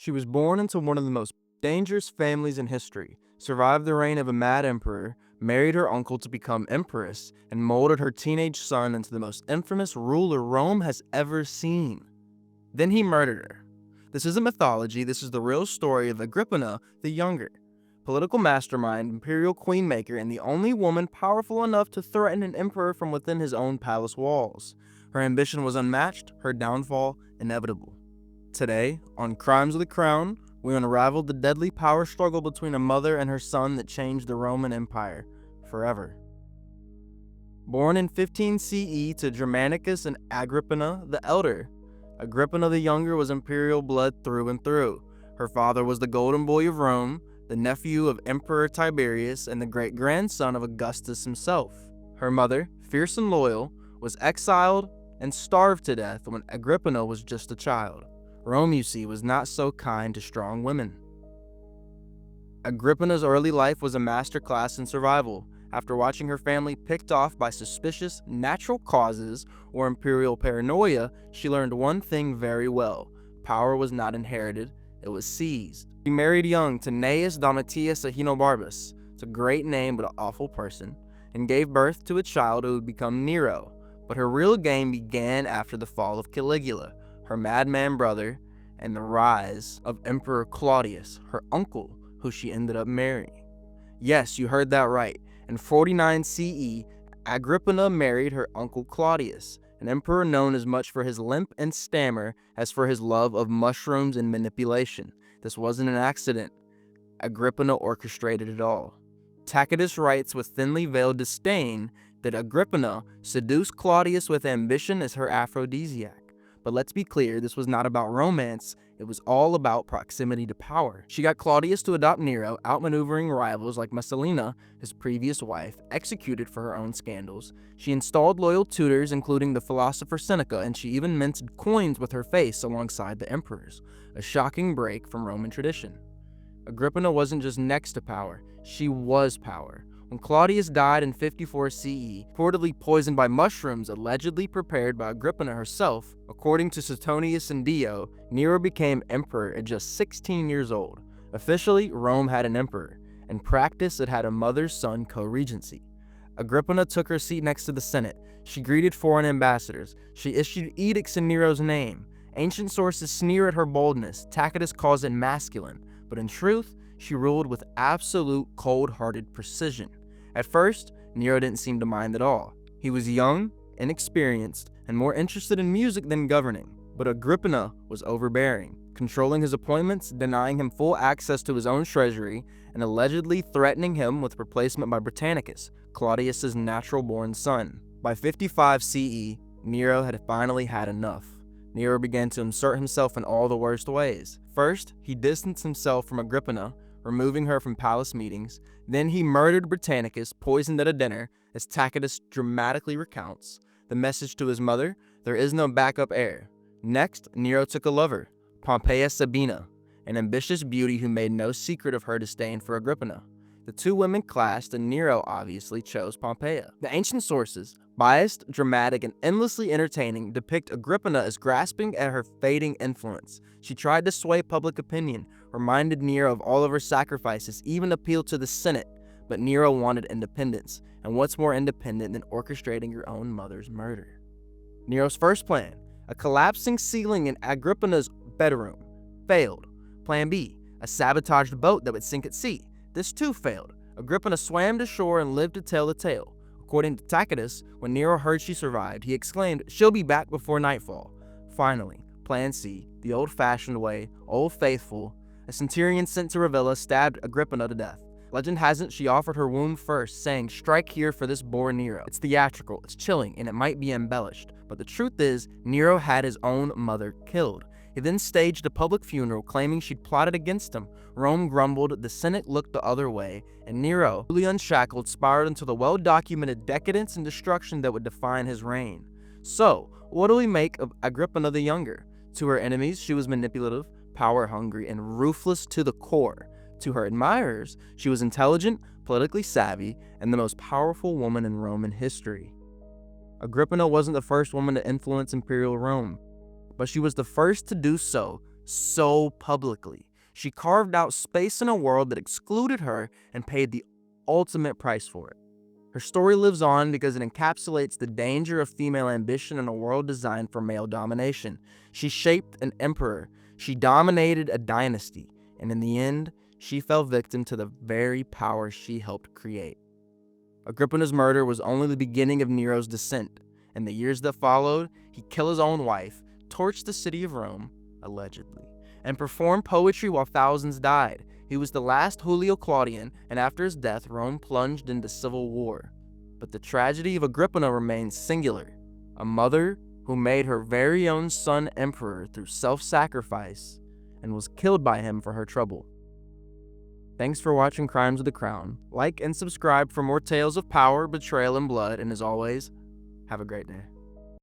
She was born into one of the most dangerous families in history, survived the reign of a mad emperor, married her uncle to become empress, and molded her teenage son into the most infamous ruler Rome has ever seen. Then he murdered her. This isn't mythology, this is the real story of Agrippina the Younger, political mastermind, imperial queenmaker, and the only woman powerful enough to threaten an emperor from within his own palace walls. Her ambition was unmatched, her downfall inevitable. Today, on Crimes of the Crown, we unravel the deadly power struggle between a mother and her son that changed the Roman Empire forever. Born in 15 CE to Germanicus and Agrippina the Elder, Agrippina the Younger was imperial blood through and through. Her father was the golden boy of Rome, the nephew of Emperor Tiberius, and the great-grandson of Augustus himself. Her mother, fierce and loyal, was exiled and starved to death when Agrippina was just a child. Rome, you see, was not so kind to strong women. Agrippina's early life was a masterclass in survival. After watching her family picked off by suspicious natural causes or imperial paranoia, she learned one thing very well. Power was not inherited, it was seized. She married young to Gnaeus Donatius Ahenobarbus, it's a great name but an awful person, and gave birth to a child who would become Nero. But her real game began after the fall of Caligula, her madman brother, and the rise of Emperor Claudius, her uncle, who she ended up marrying. Yes, you heard that right. In 49 CE, Agrippina married her uncle Claudius, an emperor known as much for his limp and stammer as for his love of mushrooms and manipulation. This wasn't an accident. Agrippina orchestrated it all. Tacitus writes with thinly veiled disdain that Agrippina seduced Claudius with ambition as her aphrodisiac. But let's be clear, this was not about romance, it was all about proximity to power. She got Claudius to adopt Nero, outmaneuvering rivals like Messalina, his previous wife, executed for her own scandals. She installed loyal tutors, including the philosopher Seneca, and she even minted coins with her face alongside the emperors, a shocking break from Roman tradition. Agrippina wasn't just next to power, she was power. When Claudius died in 54 CE, reportedly poisoned by mushrooms allegedly prepared by Agrippina herself, according to Suetonius and Dio, Nero became emperor at just 16 years old. Officially, Rome had an emperor. In practice, it had a mother-son co-regency. Agrippina took her seat next to the Senate. She greeted foreign ambassadors. She issued edicts in Nero's name. Ancient sources sneer at her boldness. Tacitus calls it masculine. But in truth, she ruled with absolute cold-hearted precision. At first, Nero didn't seem to mind at all. He was young, inexperienced, and more interested in music than governing. But Agrippina was overbearing, controlling his appointments, denying him full access to his own treasury, and allegedly threatening him with replacement by Britannicus, Claudius's natural-born son. By 55 CE, Nero had finally had enough. Nero began to insert himself in all the worst ways. First, he distanced himself from Agrippina, removing her from palace meetings. Then he murdered Britannicus, poisoned at a dinner, as Tacitus dramatically recounts. The message to his mother: there is no backup heir. Next, Nero took a lover, Pompeia Sabina, an ambitious beauty who made no secret of her disdain for Agrippina. The two women clashed, and Nero obviously chose Pompeia. The ancient sources, biased, dramatic, and endlessly entertaining, depict Agrippina as grasping at her fading influence. She tried to sway public opinion, reminded Nero of all of her sacrifices, even appealed to the Senate. But Nero wanted independence, and what's more independent than orchestrating your own mother's murder? Nero's first plan, a collapsing ceiling in Agrippina's bedroom, failed. Plan B, a sabotaged boat that would sink at sea. This too failed. Agrippina swam to shore and lived to tell the tale. According to Tacitus, when Nero heard she survived, he exclaimed, "She'll be back before nightfall." Finally, Plan C, the old-fashioned way, Old Faithful, a centurion sent to Ravenna stabbed Agrippina to death. Legend has it she offered her wound first, saying, "Strike here for this boar Nero." It's theatrical, it's chilling, and it might be embellished. But the truth is, Nero had his own mother killed. He then staged a public funeral claiming she'd plotted against him. Rome grumbled, the Senate looked the other way, and Nero, fully unshackled, spiraled into the well-documented decadence and destruction that would define his reign. So, what do we make of Agrippina the Younger? To her enemies, she was manipulative, power-hungry, and ruthless to the core. To her admirers, she was intelligent, politically savvy, and the most powerful woman in Roman history. Agrippina wasn't the first woman to influence imperial Rome, but she was the first to do so so publicly. She carved out space in a world that excluded her and paid the ultimate price for it. Her story lives on because it encapsulates the danger of female ambition in a world designed for male domination. She shaped an emperor, she dominated a dynasty, and in the end, she fell victim to the very power she helped create. Agrippina's murder was only the beginning of Nero's descent. In the years that followed, he killed his own wife, torched the city of Rome, allegedly, and performed poetry while thousands died. He was the last Julio-Claudian, and after his death, Rome plunged into civil war. But the tragedy of Agrippina remains singular. A mother who made her very own son emperor through self-sacrifice and was killed by him for her trouble. Thanks for watching Crimes of the Crown. Like and subscribe for more tales of power, betrayal, and blood, and as always, have a great day.